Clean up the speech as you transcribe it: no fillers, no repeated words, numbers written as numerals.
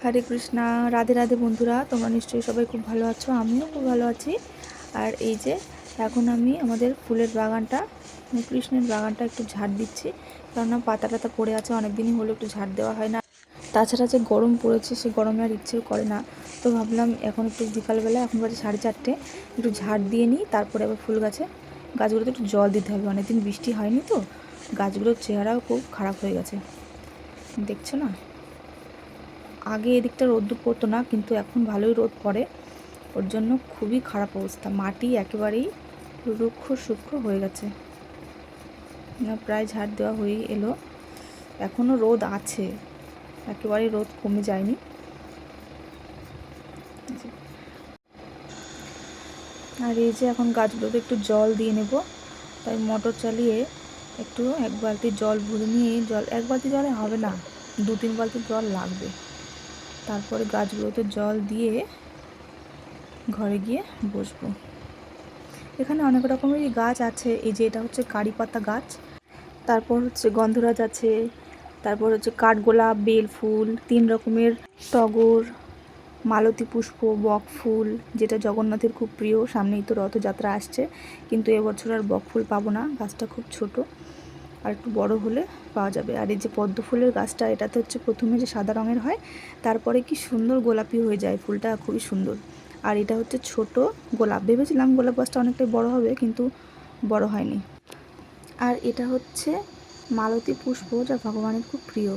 হরে কৃষ্ণা, রাধে রাধে বন্ধুরা। তোমরা নিশ্চয়ই সবাই খুব ভালো আছো, আমিও খুব ভালো আছি। আর এই যে এখন আমি আমাদের ফুলের বাগানটা, কৃষ্ণের বাগানটা একটু ঝাড় দিচ্ছি, কেননা পাতা টাতা পড়ে আছে, অনেক দিনই হলো একটু ঝাড় দেওয়া হয় না। তাছাড়া যে গরম পড়েছে, সে গরমে আর ইচ্ছেও করে না। তো ভাবলাম এখন একটু বিকালবেলা, এখন বাজে 4:30, একটু ঝাড় দিয়ে নিই, তারপরে আবার ফুল গাছগুলোতে একটু জল দিতে হবে। অনেকদিন বৃষ্টি হয়নি তো, গাছগুলোর চেহারাও খুব খারাপ হয়ে গেছে, দেখছো না। আগে এদিকটা রোদ্দুর পড়তো না, কিন্তু এখন ভালোই রোদ পড়ে, ওর জন্য খুবই খারাপ অবস্থা। মাটি একেবারেই রুক্ষ সূক্ষ্ম হয়ে গেছে। প্রায় ঝাড় দেওয়া হয়েই এলো, এখনও রোদ আছে, একেবারেই রোদ কমে যায়নি। আর এই যে এখন গাছগুলোতে একটু জল দিয়ে নেব, তাই মোটর চালিয়ে একটু 1 বালতি জল ভরে নিয়ে, জল 1 বালতি জলে হবে না, 2-3 বালতি জল লাগবে। তারপরে গাছগুলোতে জল দিয়ে ঘরে গিয়ে বসবো। এখানে অনেক রকমেরই গাছ আছে। এই যে এটা হচ্ছে কারি পাতা গাছ, তারপর হচ্ছে গন্ধরাজ আছে, তারপর হচ্ছে কাঠগোলাপ, বেল ফুল, 3 রকমের টগর, মালতী পুষ্প, বক ফুল, যেটা জগন্নাথের খুব প্রিয়। সামনেই তো রথযাত্রা আসছে, কিন্তু এবছর আর বক ফুল পাবো না, গাছটা খুব ছোট, আর একটু বড় হলে পাওয়া যাবে। আর এই যে পদ্ম ফুলের গাছটা, এটাতে হচ্ছে প্রথমে যে সাদা রঙের হয়, তারপরে কি সুন্দর গোলাপি হয়ে যায়, ফুলটা খুবই সুন্দর। আর এটা হচ্ছে ছোট গোলাপ, ভেবেছিলাম গোলাপ গাছটা অনেকটাই বড় হবে, কিন্তু বড় হয়নি। আর এটা হচ্ছে মালতী পুষ্প, যা ভগবানের খুব প্রিয়।